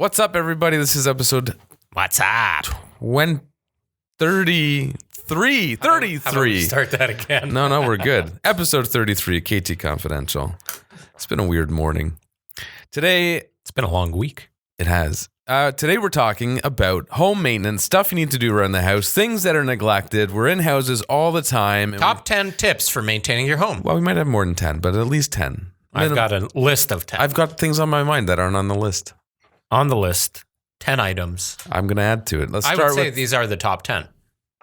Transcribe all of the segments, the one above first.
What's up, everybody? This is episode What's up? 33. How about we start that again? No, we're good. Episode 33, KT Confidential. It's been a weird morning. Today, It's been a long week. it has. Today we're talking about home maintenance, stuff you need to do around the house, things that are neglected. We're in houses all the time. Top 10 tips for maintaining your home. Well, we might have more than 10, but at least 10. I've got a list of 10. I've got things on my mind that aren't on the list. On the list, 10 items. I'm going to add to it. Let's I start would say with... these are the top 10.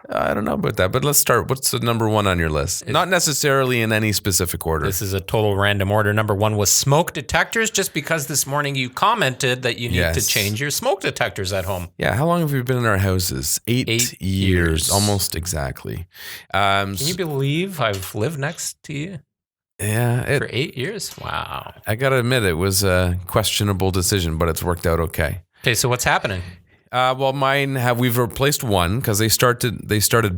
I don't know about that, but let's start. What's the number one on your list? Not necessarily in any specific order. This is a total random order. Number 1 was smoke detectors, just because this morning you commented that you need to change your smoke detectors at home. Yeah, how long have we been in our houses? 8 years, almost exactly. Can you believe I've lived next to you? Yeah. For 8 years? Wow. I got to admit, it was a questionable decision, but it's worked out okay. Okay, so what's happening? Well, we've replaced one because they started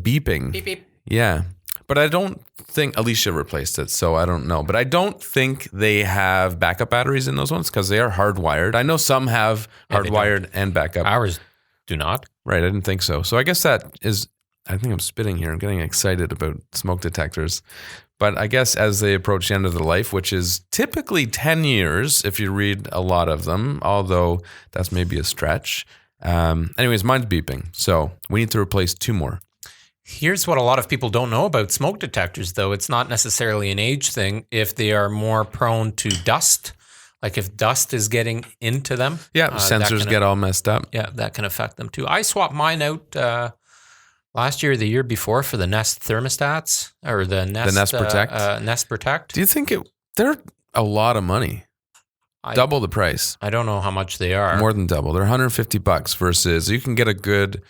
beeping. Beep, beep. Yeah. But I don't think Alicia replaced it, so I don't know. But I don't think they have backup batteries in those ones because they are hardwired. I know some have hardwired and backup. Ours do not. Right, I didn't think so. So I guess I think I'm spitting here. I'm getting excited about smoke detectors. But I guess as they approach the end of their life, which is typically 10 years if you read a lot of them, although that's maybe a stretch. Anyways, mine's beeping. So we need to replace 2 more. Here's what a lot of people don't know about smoke detectors, though. It's not necessarily an age thing. If they are more prone to dust, like if dust is getting into them. Yeah, sensors get all messed up. Yeah, that can affect them too. I swapped mine out last year or the year before for the Nest thermostats, or the Nest Protect. Nest Protect. Do you think they're a lot of money? Double the price. I don't know how much they are. More than double. They're $150 versus you can get a good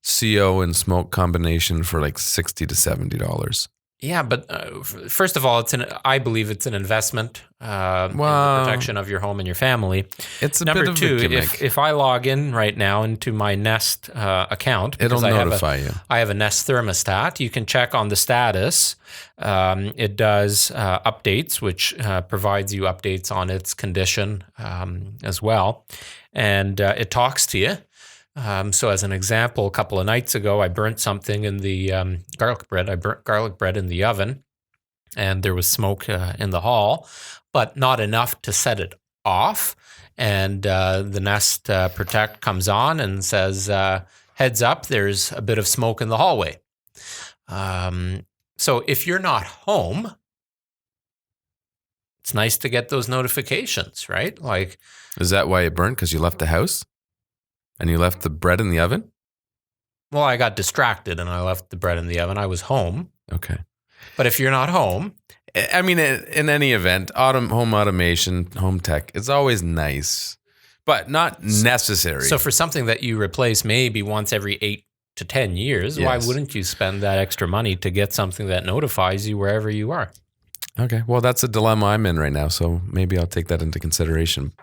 CO and smoke combination for like $60 to $70. Yeah, but first of all, I believe it's an investment in the protection of your home and your family. It's Number bit of 2, a gimmick. if I log in right now into my Nest account, It'll notify you. I have a Nest thermostat. You can check on the status. It does updates, which provides you updates on its condition as well, and it talks to you. So as an example, a couple of nights ago, I burnt something in the garlic bread. I burnt garlic bread in the oven, and there was smoke in the hall, but not enough to set it off. And the Nest Protect comes on and says, heads up, there's a bit of smoke in the hallway. So if you're not home, it's nice to get those notifications, right? Like, is that why it burnt? Because you left the house? And you left the bread in the oven? Well, I got distracted and I left the bread in the oven. I was home. Okay. But if you're not home... I mean, in any event, home automation, home tech, it's always nice, but not necessary. So for something that you replace maybe once every 8 to 10 years, why wouldn't you spend that extra money to get something that notifies you wherever you are? Okay. Well, that's a dilemma I'm in right now, so maybe I'll take that into consideration.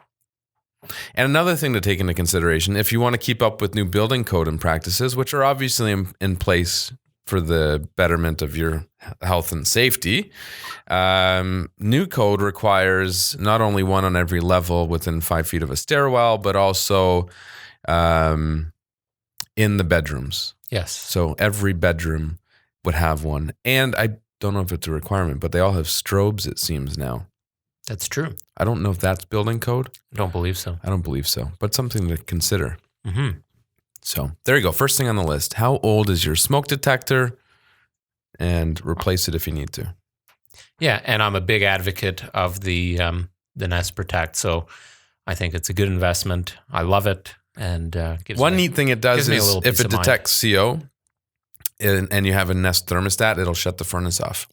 And another thing to take into consideration, if you want to keep up with new building code and practices, which are obviously in place for the betterment of your health and safety, new code requires not only one on every level within 5 feet of a stairwell, but also in the bedrooms. Yes. So every bedroom would have one. And I don't know if it's a requirement, but they all have strobes, it seems now. That's true. I don't know if that's building code. I don't believe so. I don't believe so, but something to consider. Mm-hmm. So there you go. First thing on the list. How old is your smoke detector? And replace it if you need to. Yeah, and I'm a big advocate of the Nest Protect, so I think it's a good investment. I love it, and gives one neat thing it does is if it detects CO and you have a Nest thermostat, it'll shut the furnace off.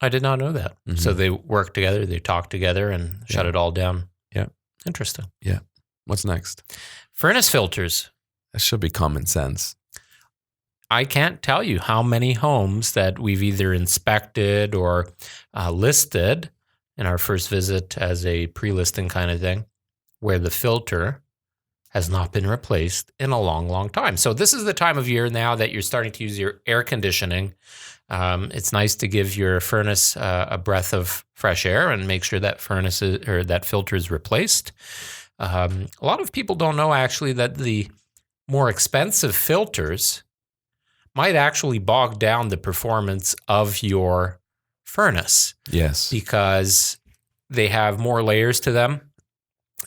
I did not know that. Mm-hmm. So they work together, they talk together, and shut it all down. Yeah. Interesting. Yeah. What's next? Furnace filters. That should be common sense. I can't tell you how many homes that we've either inspected or listed in our first visit as a pre-listing kind of thing, where the filter has not been replaced in a long, long time. So this is the time of year now that you're starting to use your air conditioning. It's nice to give your furnace a breath of fresh air and make sure that that filter is replaced. A lot of people don't know actually that the more expensive filters might actually bog down the performance of your furnace. Yes. Because they have more layers to them.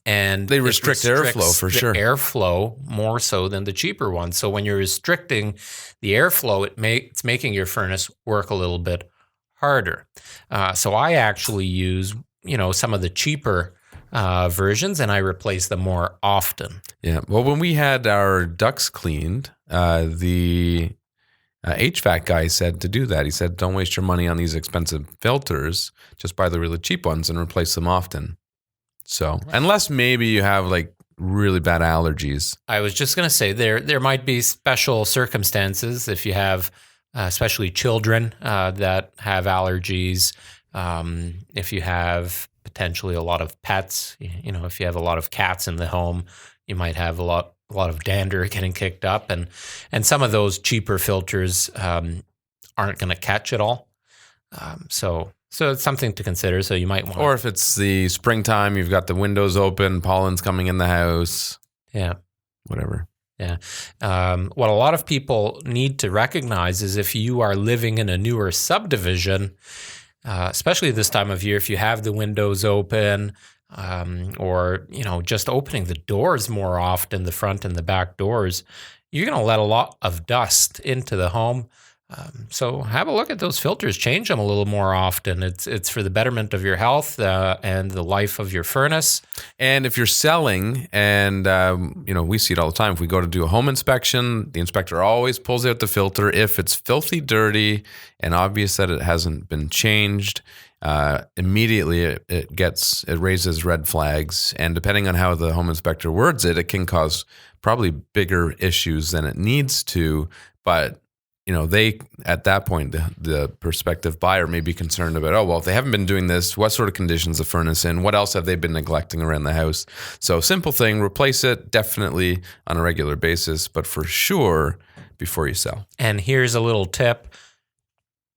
And they restrict airflow for sure. Airflow more so than the cheaper ones. So when you're restricting the airflow, it's making your furnace work a little bit harder. So I actually use, some of the cheaper versions, and I replace them more often. Yeah. Well, when we had our ducts cleaned, the HVAC guy said to do that. He said, "Don't waste your money on these expensive filters. Just buy the really cheap ones and replace them often." So, unless maybe you have like really bad allergies. I was just going to say there might be special circumstances if you have, especially children that have allergies. If you have potentially a lot of pets, if you have a lot of cats in the home, you might have a lot of dander getting kicked up, and some of those cheaper filters aren't going to catch it all. So it's something to consider. So you might want, or if it's the springtime, you've got the windows open, pollen's coming in the house. Yeah, whatever. Yeah. What a lot of people need to recognize is if you are living in a newer subdivision, especially this time of year, if you have the windows open, or just opening the doors more often, the front and the back doors, you're going to let a lot of dust into the home. So have a look at those filters, change them a little more often. It's for the betterment of your health and the life of your furnace. And if you're selling, and we see it all the time. If we go to do a home inspection, the inspector always pulls out the filter if it's filthy dirty and obvious that it hasn't been changed. Immediately it raises red flags, and depending on how the home inspector words it, it can cause probably bigger issues than it needs to. But they, at that point, the prospective buyer may be concerned about, if they haven't been doing this, what sort of conditions the furnace in? What else have they been neglecting around the house? So simple thing, replace it definitely on a regular basis, but for sure before you sell. And here's a little tip.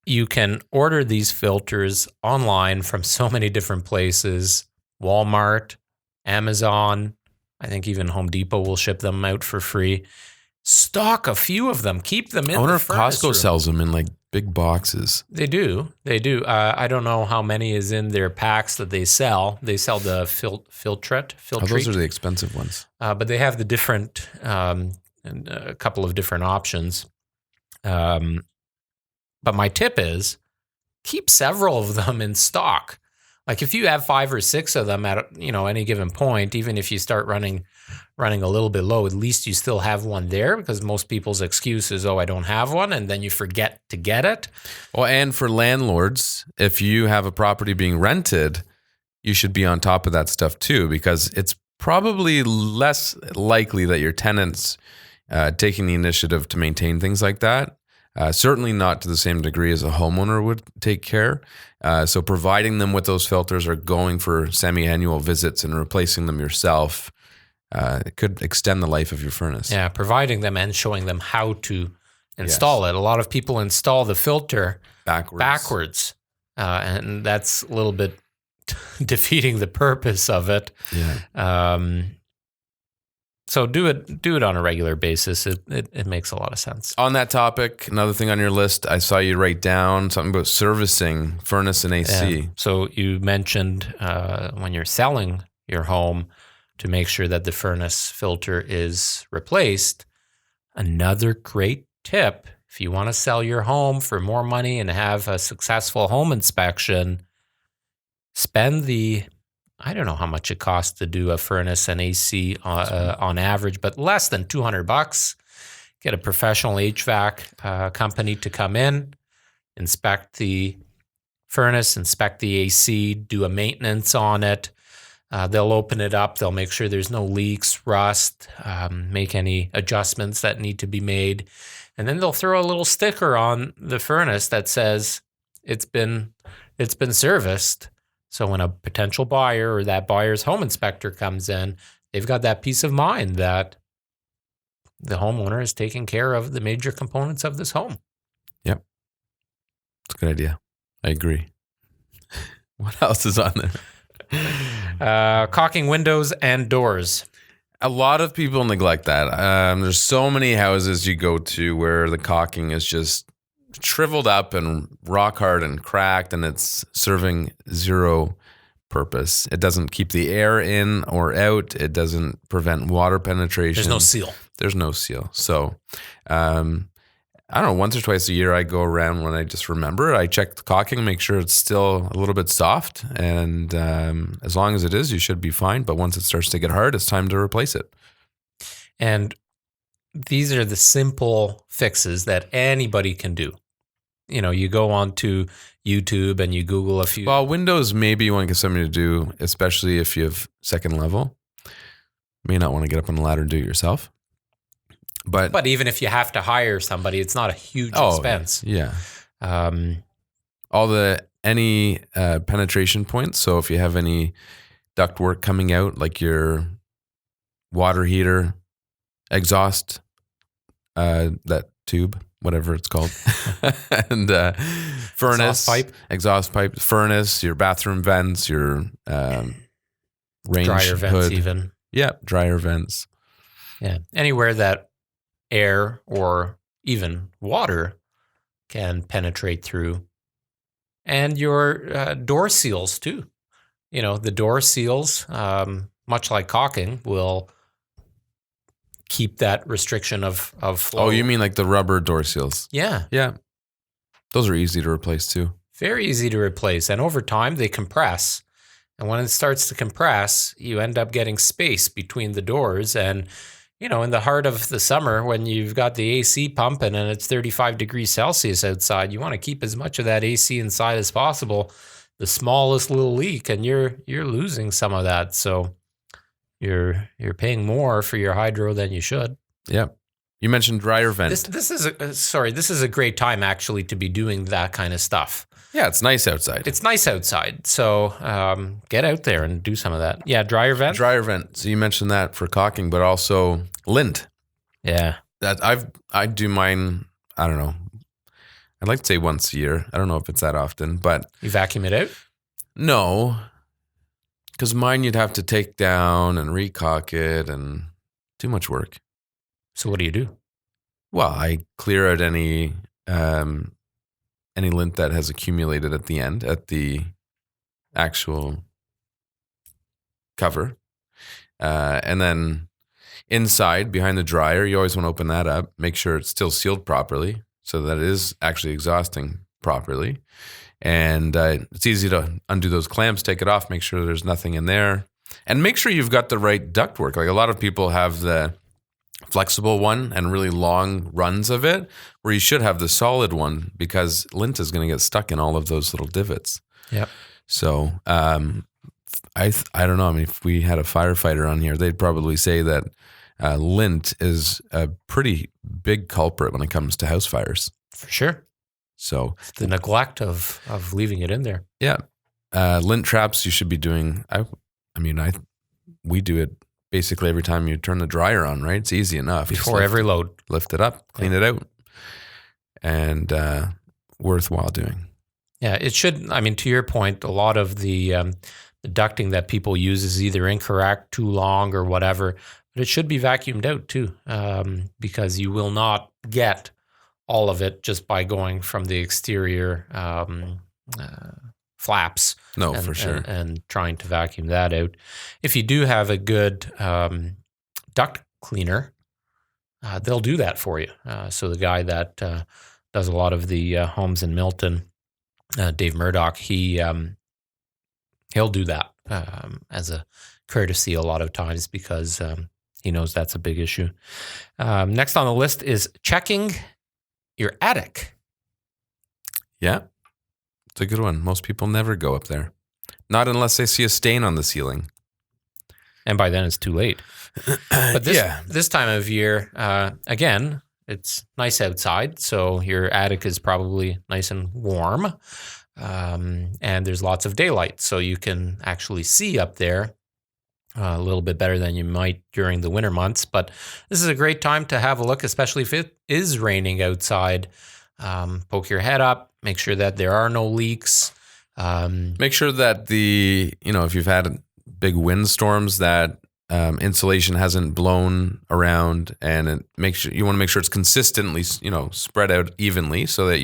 You can order these filters online from so many different places. Walmart, Amazon, I think even Home Depot will ship them out for free. Stock a few of them. Keep them in the furnace room. I wonder if Costco sells them in like big boxes. They do. I don't know how many is in their packs that they sell. They sell the Filtrate. Those are the expensive ones. But they have the different, and a couple of different options. But my tip is keep several of them in stock. Like if you have 5 or 6 of them at any given point, even if you start running a little bit low, at least you still have one there, because most people's excuse is, I don't have one, and then you forget to get it. Well, and for landlords, if you have a property being rented, you should be on top of that stuff too, because it's probably less likely that your tenants taking the initiative to maintain things like that. Certainly not to the same degree as a homeowner would take care. So providing them with those filters or going for semi-annual visits and replacing them yourself, it could extend the life of your furnace. Yeah, providing them and showing them how to install it. A lot of people install the filter backwards, and that's a little bit defeating the purpose of it. Yeah. So do it on a regular basis. It makes a lot of sense. On that topic, another thing on your list, I saw you write down something about servicing furnace and AC. Yeah. So you mentioned when you're selling your home to make sure that the furnace filter is replaced. Another great tip, if you want to sell your home for more money and have a successful home inspection, spend I don't know how much it costs to do a furnace and AC on average, but less than $200. Get a professional HVAC company to come in, inspect the furnace, inspect the AC, do a maintenance on it. They'll open it up. They'll make sure there's no leaks, rust, make any adjustments that need to be made. And then they'll throw a little sticker on the furnace that says it's been serviced. So when a potential buyer or that buyer's home inspector comes in, they've got that peace of mind that the homeowner is taking care of the major components of this home. Yep. It's a good idea. I agree. What else is on there? Caulking windows and doors. A lot of people neglect that. There's so many houses you go to where the caulking is just shriveled up and rock hard and cracked, and it's serving zero purpose. It doesn't keep the air in or out. It doesn't prevent water penetration. There's no seal. There's no seal. So, I don't know, once or twice a year I go around when I just remember. I check the caulking, make sure it's still a little bit soft. And as long as it is, you should be fine. But once it starts to get hard, it's time to replace it. And these are the simple fixes that anybody can do. You know, you go on to YouTube and you Google a few. Well, windows, maybe you want to get somebody to do, especially if you have second level. You may not want to get up on the ladder and do it yourself. But even if you have to hire somebody, it's not a huge expense. Yeah. Any penetration points. So if you have any duct work coming out, like your water heater, exhaust, that tube, whatever it's called, and furnace, exhaust pipe, furnace, your bathroom vents, your range dryer vents, hood. even. Yeah, dryer vents. Yeah, anywhere that air or even water can penetrate through. And your door seals too. You know, the door seals, much like caulking, will keep that restriction of flow. Oh, you mean like the rubber door seals? Yeah. Yeah. Those are easy to replace too. Very easy to replace. And over time, they compress. And when it starts to compress, you end up getting space between the doors. And you know, in the heart of the summer, when you've got the AC pumping and it's 35 degrees Celsius outside, you want to keep as much of that AC inside as possible. The smallest little leak, and you're losing some of that. So you're paying more for your hydro than you should. Yeah. You mentioned dryer vent. This is a great time actually to be doing that kind of stuff. Yeah, it's nice outside. It's nice outside. So get out there and do some of that. Yeah, dryer vent. Dryer vent. So you mentioned that for caulking, but also lint. Yeah. I do mine, I don't know. I'd like to say once a year. I don't know if it's that often, but you vacuum it out? No. Because mine you'd have to take down and re-caulk it and too much work. So what do you do? Well, I clear out any lint that has accumulated at the end, at the actual cover. And then inside, behind the dryer, you always want to open that up, make sure it's still sealed properly so that it is actually exhausting properly. And it's easy to undo those clamps, take it off, make sure there's nothing in there. And make sure you've got the right ductwork. Like a lot of people have the flexible one and really long runs of it, where you should have the solid one because lint is going to get stuck in all of those little divots. Yep. So I don't know. I mean, if we had a firefighter on here, they'd probably say that lint is a pretty big culprit when it comes to house fires. For sure. So the neglect of leaving it in there. Yeah. Lint traps you should be doing. We do it basically every time you turn the dryer on, right? It's easy enough. Before every load. Lift it up, clean it out, and worthwhile doing. Yeah, it should. I mean, to your point, a lot of the ducting that people use is either incorrect, too long, or whatever. But it should be vacuumed out too, because you will not get all of it just by going from the exterior flaps. No, for sure. And trying to vacuum that out. If you do have a good duct cleaner, they'll do that for you. So the guy that does a lot of the homes in Milton, Dave Murdoch, he'll do that as a courtesy a lot of times because he knows that's a big issue. Next on the list is checking your attic. Yeah, it's a good one. Most people never go up there. Not unless they see a stain on the ceiling. And by then it's too late. But this time of year, again, it's nice outside. So your attic is probably nice and warm. And there's lots of daylight. So you can actually see up there a little bit better than you might during the winter months. But this is a great time to have a look, especially if it is raining outside. Poke your head up, make sure that there are no leaks. Make sure that if you've had big windstorms, that insulation hasn't blown around, and you want to make sure it's consistently, spread out evenly so that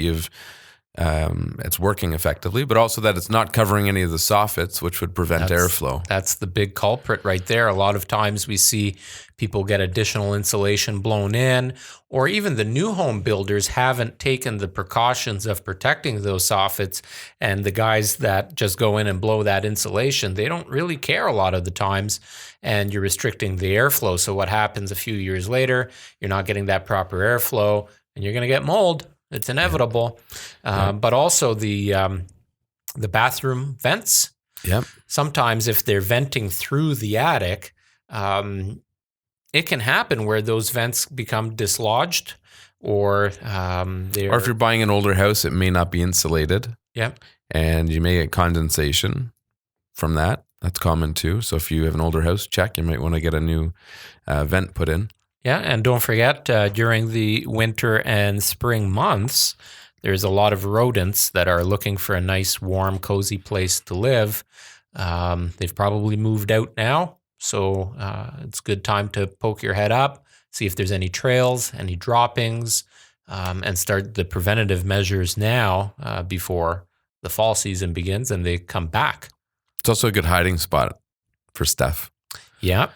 it's working effectively, but also that it's not covering any of the soffits, which would prevent airflow. That's the big culprit right there. A lot of times we see people get additional insulation blown in, or even the new home builders haven't taken the precautions of protecting those soffits. And the guys that just go in and blow that insulation, they don't really care a lot of the times, and you're restricting the airflow. So what happens a few years later, you're not getting that proper airflow, and you're going to get mold. It's inevitable. But also the bathroom vents. Yep. Sometimes if they're venting through the attic, it can happen where those vents become dislodged, or if you're buying an older house, it may not be insulated. Yep. And you may get condensation from that. That's common too. So if you have an older house, you might want to get a new vent put in. Yeah, and don't forget, during the winter and spring months, there's a lot of rodents that are looking for a nice, warm, cozy place to live. They've probably moved out now, so it's a good time to poke your head up, see if there's any trails, any droppings, and start the preventative measures now before the fall season begins and they come back. It's also a good hiding spot for stuff. Yeah.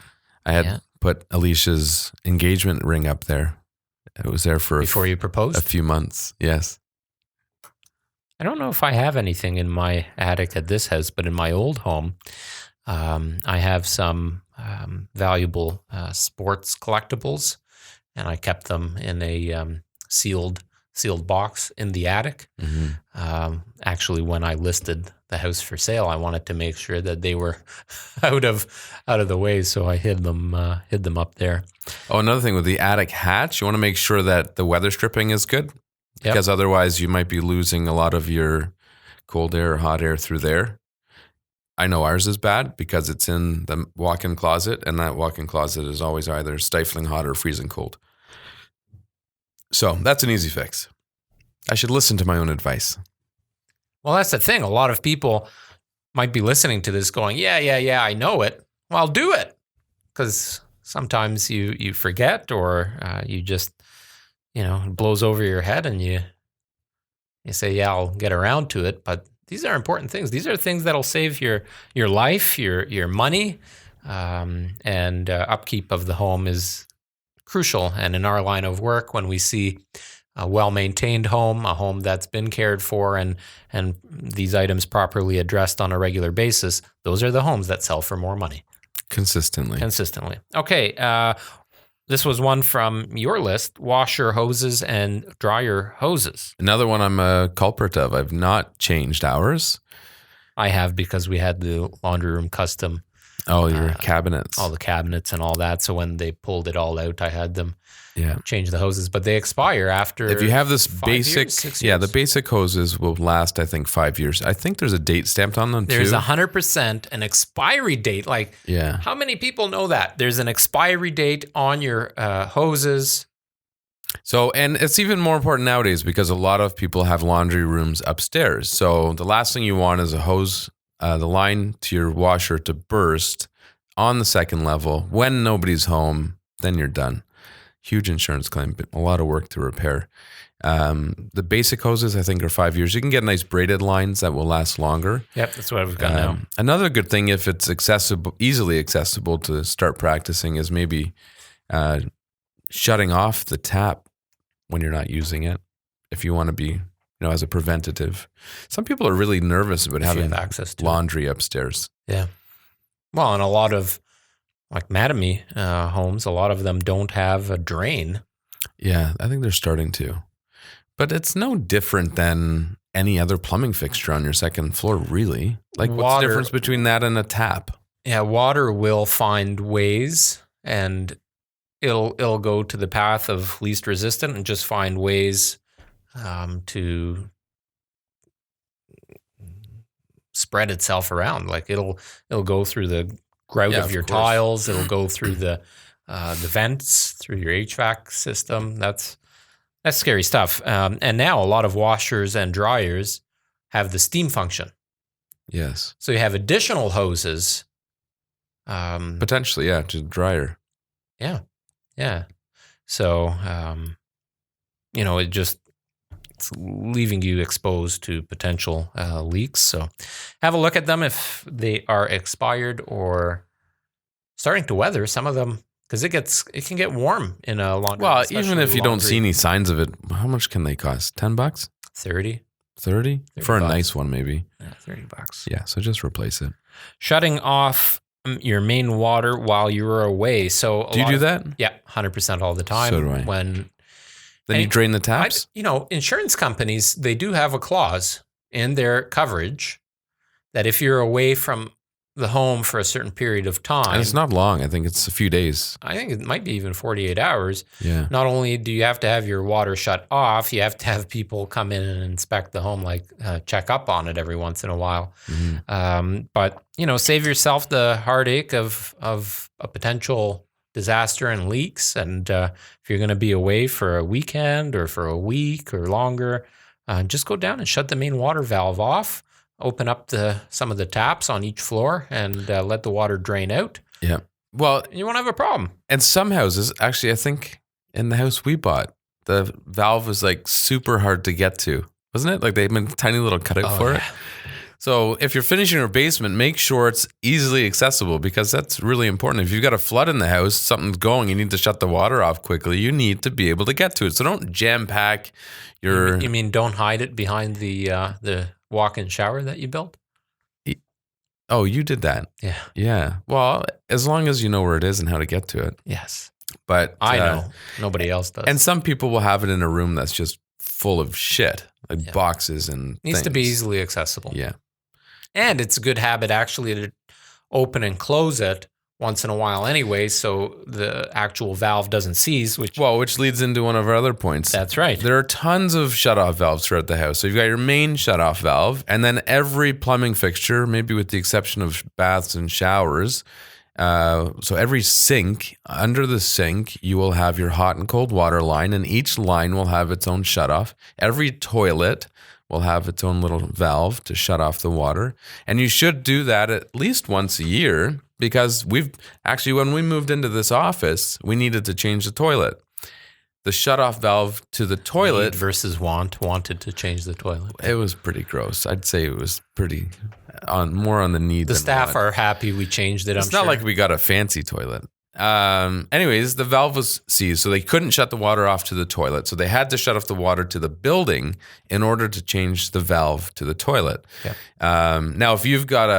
I had put Alicia's engagement ring up there. It was there for before you proposed? A few months. Yes. I don't know if I have anything in my attic at this house, but in my old home, I have some valuable sports collectibles, and I kept them in a sealed box in the attic. Mm-hmm. Actually, when I listed the house for sale, I wanted to make sure that they were out of the way, so I hid them up there. Oh, another thing with the attic hatch, you want to make sure that the weather stripping is good, because otherwise you might be losing a lot of your cold air or hot air through there. I know ours is bad because it's in the walk-in closet, and that walk-in closet is always either stifling hot or freezing cold. So that's an easy fix. I should listen to my own advice. Well, that's the thing. A lot of people might be listening to this going, yeah, I know it. Well, do it. Because sometimes you forget, or you just, it blows over your head and you say, yeah, I'll get around to it. But these are important things. These are things that'll save your life, your money, and upkeep of the home is crucial. And in our line of work, when we see a well-maintained home, a home that's been cared for, and these items properly addressed on a regular basis, those are the homes that sell for more money. Consistently. Okay. This was one from your list: washer hoses and dryer hoses. Another one I'm a culprit of. I've not changed ours. I have, because we had the laundry room custom. Oh, your cabinets. All the cabinets and all that. So when they pulled it all out, I had them change the hoses. But they expire after. If you have this 6 basic, years. The basic hoses will last, I think, 5 years. I think there's a date stamped on them too. There's 100% an expiry date. How many people know that? There's an expiry date on your hoses. So, and it's even more important nowadays because a lot of people have laundry rooms upstairs. So the last thing you want is a hose, the line to your washer to burst on the second level when nobody's home. Then you're done. Huge insurance claim, but a lot of work to repair. The basic hoses, I think, are 5 years. You can get nice braided lines that will last longer. Yep, that's what I've got now. Another good thing, if it's easily accessible to start practicing, is maybe shutting off the tap when you're not using it, if you want to be, as a preventative. Some people are really nervous about having access to laundry upstairs. Yeah. Well, and a lot of Mattamy homes, a lot of them don't have a drain. Yeah, I think they're starting to. But it's no different than any other plumbing fixture on your second floor, really. What's the difference between that and a tap? Yeah, water will find ways, and it'll go to the path of least resistance and just find ways to spread itself around. It'll go through the grout of your tiles. It'll go through the vents, through your HVAC system. That's scary stuff. And now a lot of washers and dryers have the steam function. Yes. So you have additional hoses. Potentially, yeah, to dryer. Yeah. So, it's leaving you exposed to potential leaks. So have a look at them if they are expired or starting to weather. Some of them, because it can get warm in a laundry. Well, even especially if you don't laundry. see any signs of it, how much can they cost? $10? 30. 30? For a $30. nice one, maybe. Yeah, $30. Yeah, so just replace it. Shutting off your main water while you're away. So Do you do that? Yeah, 100% all the time. So do I. Then you drain the taps? Insurance companies, they do have a clause in their coverage that if you're away from the home for a certain period of time. And it's not long. I think it's a few days. I think it might be even 48 hours. Yeah. Not only do you have to have your water shut off, you have to have people come in and inspect the home, check up on it every once in a while. Mm-hmm. But, save yourself the heartache of a potential disaster and leaks. And if you're going to be away for a weekend or for a week or longer, just go down and shut the main water valve off. Open up some of the taps on each floor and let the water drain out. Yeah. Well, you won't have a problem. And some houses, actually, I think in the house we bought, the valve was super hard to get to, wasn't it? They had a tiny little cutout for it. So if you're finishing your basement, make sure it's easily accessible because that's really important. If you've got a flood in the house, something's going, you need to shut the water off quickly, you need to be able to get to it. So don't jam pack your... You mean don't hide it behind the walk-in shower that you built? Oh, you did that? Yeah. Yeah. Well, as long as you know where it is and how to get to it. Yes. But I know. Nobody else does. And some people will have it in a room that's just full of shit, boxes and Needs things. to be easily accessible. Yeah. And it's a good habit actually to open and close it once in a while anyway, so the actual valve doesn't seize. Which leads into one of our other points. That's right. There are tons of shutoff valves throughout the house. So you've got your main shutoff valve, and then every plumbing fixture, maybe with the exception of baths and showers. So every sink, under the sink, you will have your hot and cold water line, and each line will have its own shutoff. Every toilet will have its own little valve to shut off the water. And you should do that at least once a year because when we moved into this office, we needed to change the toilet. The shutoff valve to the toilet... Need versus wanted to change the toilet. It was pretty gross. I'd say it was pretty... more on the need The than staff want. Are happy we changed it, It's not like we got a fancy toilet. Anyways, the valve was seized, so they couldn't shut the water off to the toilet. So they had to shut off the water to the building in order to change the valve to the toilet. Yeah. Now, if you've got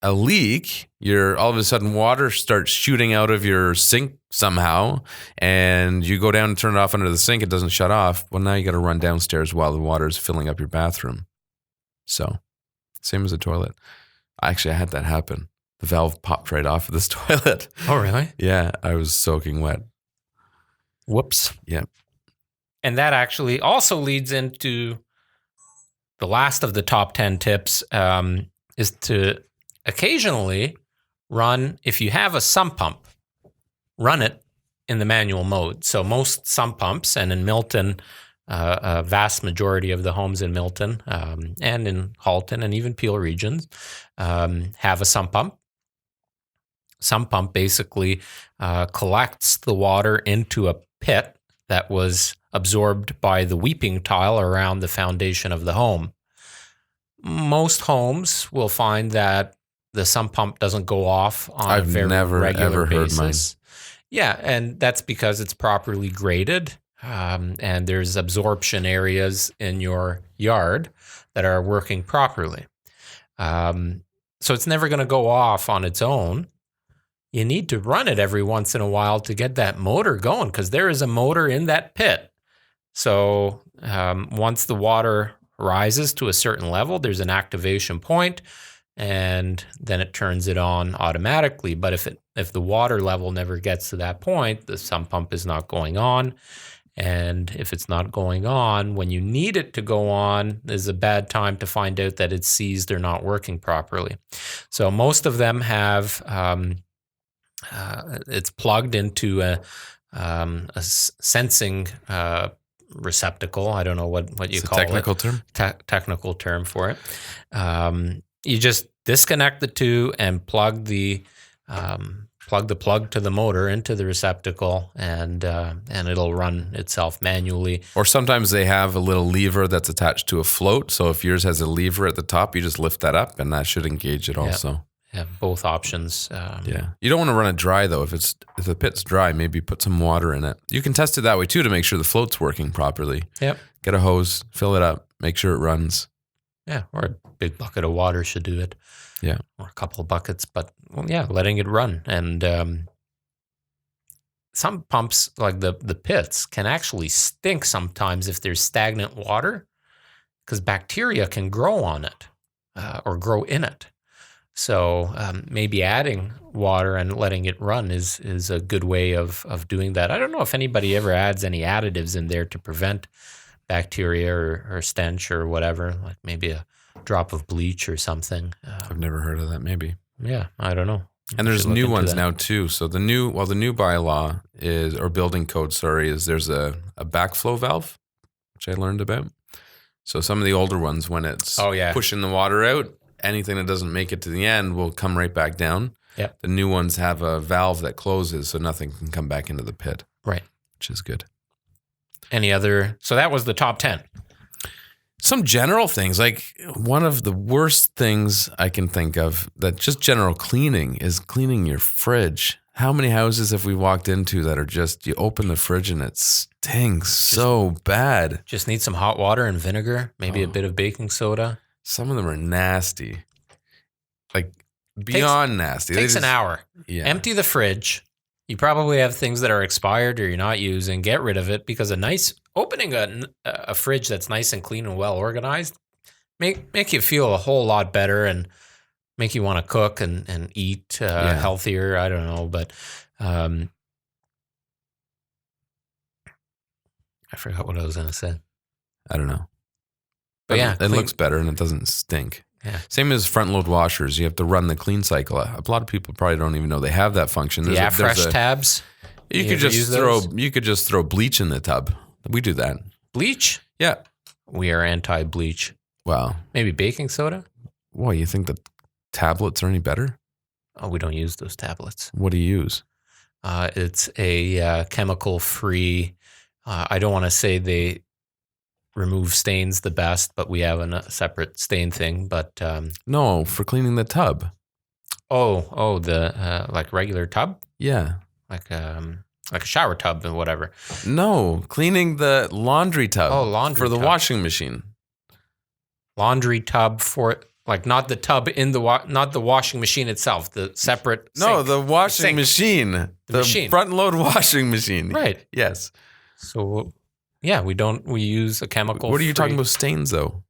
a leak, all of a sudden water starts shooting out of your sink somehow, and you go down and turn it off under the sink, it doesn't shut off. Well, now you got to run downstairs while the water is filling up your bathroom. So, same as a toilet. I had that happen. The valve popped right off of this toilet. Oh, really? Yeah, I was soaking wet. Whoops. Yeah. And that actually also leads into the last of the top 10 tips is to occasionally run, if you have a sump pump, run it in the manual mode. So most sump pumps, and in Milton, a vast majority of the homes in Milton and in Halton and even Peel regions have a sump pump. Sump pump basically collects the water into a pit that was absorbed by the weeping tile around the foundation of the home. Most homes will find that the sump pump doesn't go off on a very regular basis. Yeah, and that's because it's properly graded. And there's absorption areas in your yard that are working properly. So it's never going to go off on its own. You need to run it every once in a while to get that motor going because there is a motor in that pit. So once the water rises to a certain level, there's an activation point, and then it turns it on automatically. But if the water level never gets to that point, the sump pump is not going on. And if it's not going on, when you need it to go on, is a bad time to find out that it's seized or not working properly. So most of them have, it's plugged into a sensing receptacle. I don't know what you call it. Technical term? Technical term for it. You just disconnect the two and plug the plug to the motor into the receptacle, and it'll run itself manually. Or sometimes they have a little lever that's attached to a float. So if yours has a lever at the top, you just lift that up, and that should engage it also. Yeah, both options. You don't want to run it dry though. If the pit's dry, maybe put some water in it. You can test it that way too to make sure the float's working properly. Yep. Get a hose, fill it up, make sure it runs. Yeah, or a big bucket of water should do it. Yeah, or a couple of buckets. But letting it run. And some pumps, like the pits, can actually stink sometimes if there's stagnant water, because bacteria can grow on it or grow in it. So maybe adding water and letting it run is a good way of doing that. I don't know if anybody ever adds any additives in there to prevent bacteria or stench or whatever, like maybe a drop of bleach or something. I've never heard of that. Maybe. Yeah, I don't know. And there's new ones now too. So the new bylaw is, or building code, is there's a backflow valve, which I learned about. So some of the older ones, when it's pushing the water out, anything that doesn't make it to the end will come right back down. Yep. The new ones have a valve that closes so nothing can come back into the pit. Right. Which is good. Any other? So that was the top 10. Some general things, like one of the worst things I can think of, that just general cleaning, is cleaning your fridge. How many houses have we walked into that are just, you open the fridge and it stinks so bad? Just need some hot water and vinegar, maybe a bit of baking soda. Some of them are nasty. Like beyond nasty. Takes an hour. Yeah. Empty the fridge. You probably have things that are expired or you're not using. Get rid of it, because opening a fridge that's nice and clean and well organized make you feel a whole lot better and make you want to cook and eat healthier. I don't know, but I forgot what I was going to say. I don't know. But it looks better and it doesn't stink. Yeah. Same as front load washers. You have to run the clean cycle. A lot of people probably don't even know they have that function. Fresh tabs. You could just throw bleach in the tub. We do that. Bleach? Yeah. We are anti-bleach. Wow. Maybe baking soda? Well, you think the tablets are any better? Oh, we don't use those tablets. What do you use? It's a chemical-free. I don't want to say they remove stains the best, but we have a separate stain thing. But no, for cleaning the tub. The like regular tub? Yeah. Like a shower tub and whatever. No, cleaning the laundry tub. Oh, laundry for the tub. washing machine. Laundry tub for, like, not the tub in not the washing machine itself, the separate No, sink. the washing machine. The machine. Front load washing machine. Right. Yes. So, we use a chemical. What are you talking about stains though?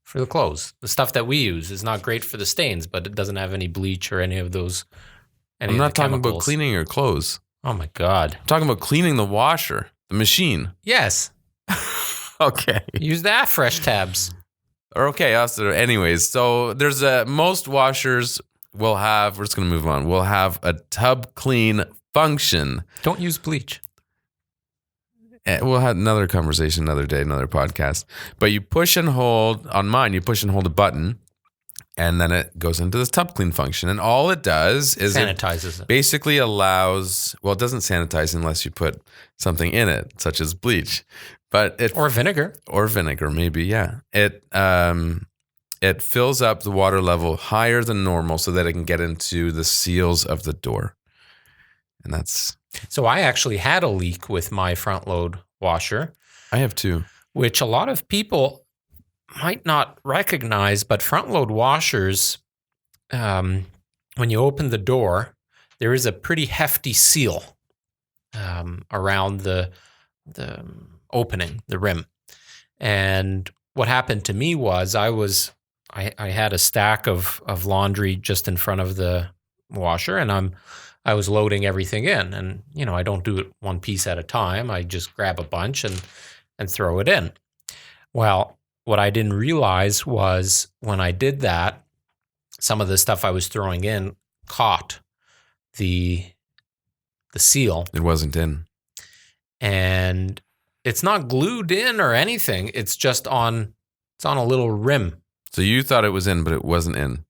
For the clothes. The stuff that we use is not great for the stains, but it doesn't have any bleach or any of those. I'm not talking about cleaning your clothes. Oh my God. I'm talking about cleaning the washer, the machine. Yes. Okay. Use the fresh tabs. Or okay, anyways, so there's most washers will have, we're just going to move on, will have a tub clean function. Don't use bleach. We'll have another conversation another day, another podcast. But you push and hold, on mine, you push and hold a button, and then it goes into this tub clean function. And all it does is sanitizes it. Basically allows, well, it doesn't sanitize unless you put something in it, such as bleach. Or vinegar. Or vinegar, maybe, yeah. It fills up the water level higher than normal so that it can get into the seals of the door. And that's... So I actually had a leak with my front load washer. I have too. Which a lot of people might not recognize, but front load washers, when you open the door, there is a pretty hefty seal around the opening, the rim. And what happened to me was I had a stack of laundry just in front of the washer, and I was loading everything in, and I don't do it one piece at a time. I just grab a bunch and throw it in. Well, what I didn't realize was when I did that, some of the stuff I was throwing in caught the seal. It wasn't in. And it's not glued in or anything. It's just on a little rim. So you thought it was in, but it wasn't in.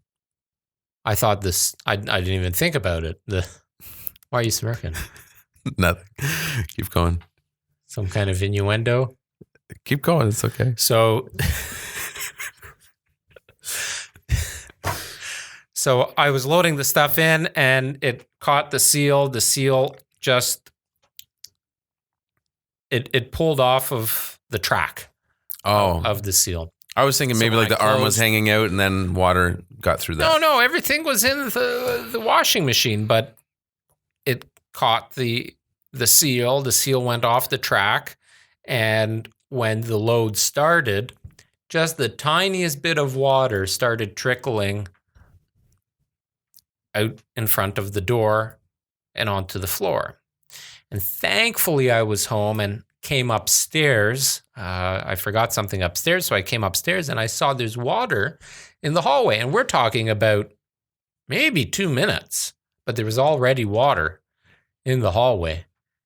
I thought this. I didn't even think about it. Why are you smirking? Nothing. Keep going. Some kind of innuendo. Keep going. It's okay. So I was loading the stuff in, and it caught the seal. The seal just it pulled off of the track of the seal. I was thinking maybe like the arm was hanging out and then water got through that. No, everything was in the washing machine, but it caught the seal. The seal went off the track, and when the load started, just the tiniest bit of water started trickling out in front of the door and onto the floor. And thankfully I was home and came upstairs. I forgot something upstairs, so I came upstairs and I saw there's water in the hallway. And we're talking about maybe 2 minutes, but there was already water in the hallway.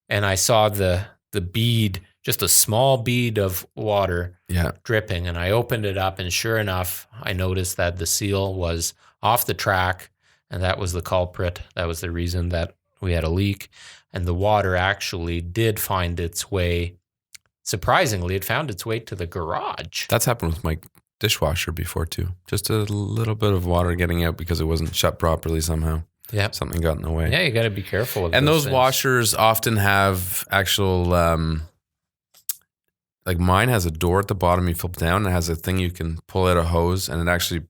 And I saw the bead, just a small bead of water dripping. And I opened it up, and sure enough, I noticed that the seal was off the track, and that was the culprit. That was the reason that we had a leak. And the water actually did find its way. Surprisingly, it found its way to the garage. That's happened with my dishwasher before too. Just a little bit of water getting out because it wasn't shut properly somehow. Yeah. Something got in the way. Yeah, you got to be careful of and those things. washers often have actual, like mine has a door at the bottom. You flip down, and it has a thing you can pull out a hose, and it actually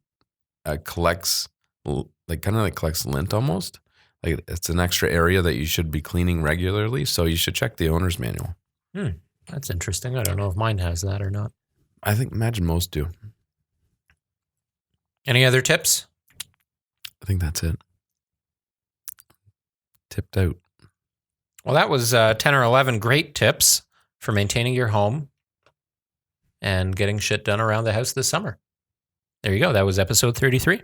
collects, collects lint almost. Like it's an extra area that you should be cleaning regularly. So you should check the owner's manual. That's interesting. I don't know if mine has that or not. Imagine most do. Any other tips? I think that's it. Tipped out. Well, that was 10 or 11 great tips for maintaining your home and getting shit done around the house this summer. There you go. That was episode 33.